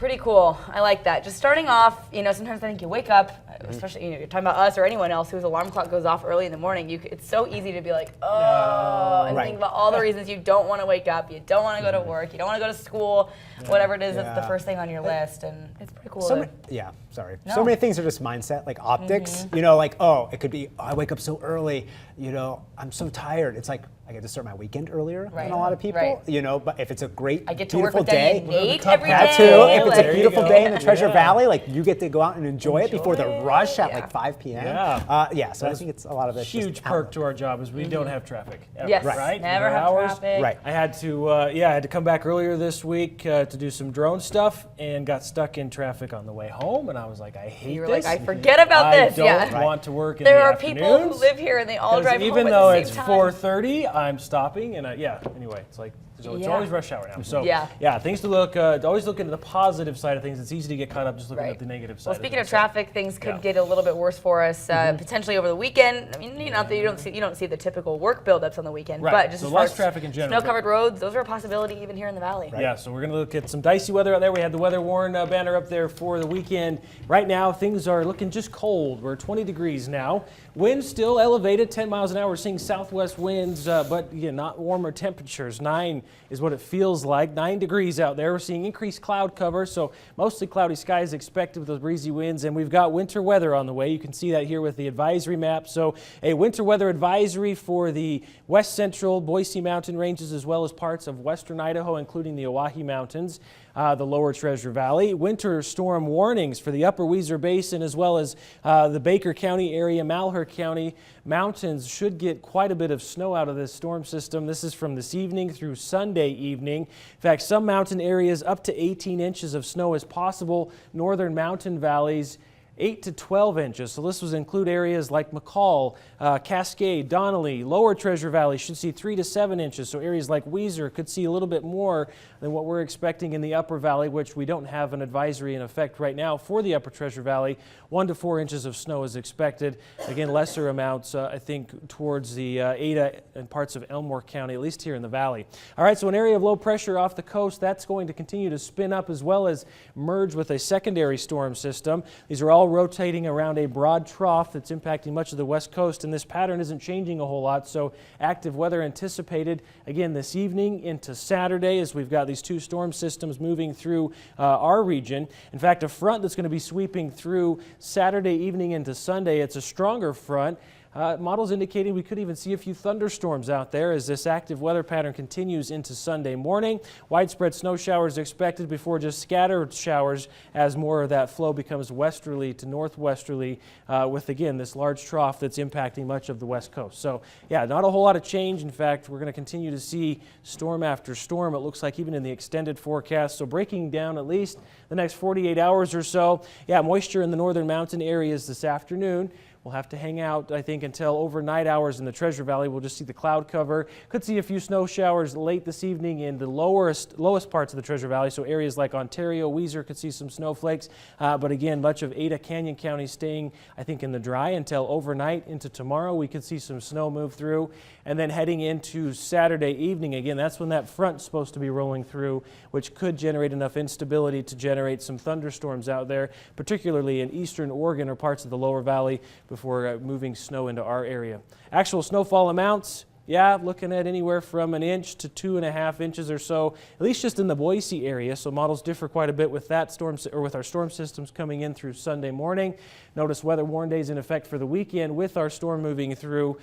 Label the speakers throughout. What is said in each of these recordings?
Speaker 1: Pretty cool. I like that. Just starting off, sometimes I think you wake up, especially, you're talking about us or anyone else whose alarm clock goes off early in the morning. It's so easy to be like, and think about all the reasons you don't want to wake up, you don't want to go to work, you don't want to go to school, whatever it is that's the first thing on your list, and it's pretty cool.
Speaker 2: So many things are just mindset, like optics. It could be, I wake up so early, I'm so tired. It's like, I get to start my weekend earlier than a lot of people, but if it's a great,
Speaker 1: I get to
Speaker 2: beautiful
Speaker 1: work with
Speaker 2: day,
Speaker 1: Nate every day.
Speaker 2: that too. If it's a beautiful day in the Treasure Valley, like you get to go out and enjoy it before the rush at like 5 p.m. So I think it's a lot of it.
Speaker 3: Huge perk to our job is we don't have traffic. Ever,
Speaker 1: yes,
Speaker 3: right?
Speaker 1: Never have traffic.
Speaker 2: Right.
Speaker 3: I had to, come back earlier this week to do some drone stuff and got stuck in traffic on the way home, and I was like, I hate
Speaker 1: You were
Speaker 3: this.
Speaker 1: like, I forget about this.
Speaker 3: I don't want to work in
Speaker 1: there
Speaker 3: the
Speaker 1: are
Speaker 3: afternoons.
Speaker 1: people who live here and they all drive home
Speaker 3: even
Speaker 1: at
Speaker 3: though
Speaker 1: the same time.
Speaker 3: it's 4:30, I'm stopping, and anyway, it's like, so it's always rush hour now. So things to look, always look into the positive side of things. It's easy to get caught up just looking at the negative side.
Speaker 1: Well, speaking of traffic, things could get a little bit worse for us potentially over the weekend. I mean, not that you don't see the typical work buildups on the weekend, but just
Speaker 3: so
Speaker 1: as far
Speaker 3: less
Speaker 1: as
Speaker 3: traffic in general.
Speaker 1: Snow-covered roads, those are a possibility even here in the valley.
Speaker 3: Yeah, so we're going to look at some dicey weather out there. We had the weather warn banner up there for the weekend. Right now, things are looking just cold. We're 20 degrees now. Winds still elevated, 10 miles an hour. We're seeing southwest winds, but again, not warmer temperatures. 9 is what it feels like. 9 degrees out there. We're seeing increased cloud cover, so mostly cloudy skies expected with those breezy winds, and we've got winter weather on the way. You can see that here with the advisory map. So a winter weather advisory for the west central Boise mountain ranges as well as parts of western Idaho, including the Oahe Mountains, the lower Treasure Valley. Winter storm warnings for the upper Weiser Basin as well as the Baker County area, Malheur County. Mountains should get quite a bit of snow out of this storm system. This is from this evening through Sunday evening. In fact, some mountain areas up to 18 inches of snow is possible. Northern mountain valleys 8 to 12 inches. So this would include areas like McCall, Cascade, Donnelly, Lower Treasure Valley should see 3 to 7 inches. So areas like Weiser could see a little bit more than what we're expecting in the Upper Valley, which we don't have an advisory in effect right now for the Upper Treasure Valley. 1 to 4 inches of snow is expected. Again, lesser amounts, I think, towards the Ada and parts of Elmore County, at least here in the valley. All right, so an area of low pressure off the coast, that's going to continue to spin up as well as merge with a secondary storm system. These are all rotating around a broad trough that's impacting much of the west coast, and this pattern isn't changing a whole lot, so active weather anticipated again this evening into Saturday as we've got these two storm systems moving through our region. In fact, a front that's going to be sweeping through Saturday evening into Sunday. It's a stronger front. Models indicating we could even see a few thunderstorms out there as this active weather pattern continues into Sunday morning. Widespread snow showers expected before just scattered showers as more of that flow becomes westerly to northwesterly with, again, this large trough that's impacting much of the west coast. So, yeah, not a whole lot of change. In fact, we're going to continue to see storm after storm, it looks like, even in the extended forecast. So breaking down at least the next 48 hours or so. Yeah, moisture in the northern mountain areas this afternoon. We'll have to hang out, I think, until overnight hours in the Treasure Valley. We'll just see the cloud cover. Could see a few snow showers late this evening in the lowest parts of the Treasure Valley. So areas like Ontario, Weiser could see some snowflakes. But again, much of Ada Canyon County staying, I think, in the dry until overnight into tomorrow. We could see some snow move through. And then heading into Saturday evening, again, that's when that front's supposed to be rolling through, which could generate enough instability to generate some thunderstorms out there, particularly in eastern Oregon or parts of the lower valley, before moving snow into our area. Actual snowfall amounts, yeah, looking at anywhere from 1 inch to 2.5 inches or so, at least just in the Boise area. So models differ quite a bit with that storm, or with our storm systems coming in through Sunday morning. Notice weather warn days in effect for the weekend with our storm moving through,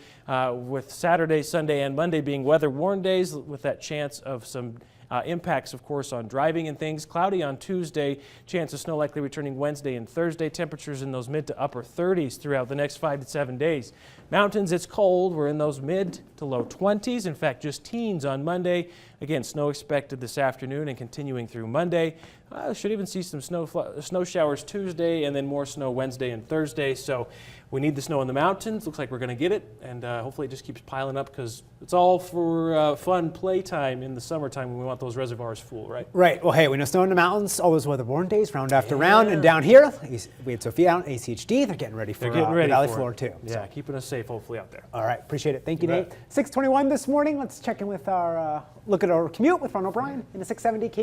Speaker 3: with Saturday, Sunday, and Monday being weather warn days with that chance of some impacts, of course, on driving and things. Cloudy on Tuesday, chance of snow likely returning Wednesday and Thursday. Temperatures in those mid to upper 30s throughout the next 5 to 7 days. Mountains, it's cold. We're in those mid to low 20s. In fact, just teens on Monday. Again, snow expected this afternoon and continuing through Monday. Should even see some snow showers Tuesday and then more snow Wednesday and Thursday. So we need the snow in the mountains. Looks like we're going to get it, and hopefully it just keeps piling up because it's all for fun playtime in the summertime when we want those reservoirs full, right?
Speaker 2: Right. Well, hey, we know snow in the mountains, all those weather warn days, round after round. And down here, we had Sophia out in ACHD. They're getting ready for the valley floor, too.
Speaker 3: Yeah, keeping us safe, hopefully, out there.
Speaker 2: All right. Appreciate it. Thank you, Nate. 6:21 this morning. Let's check in with our look at our commute with Ron O'Brien in the 670 K.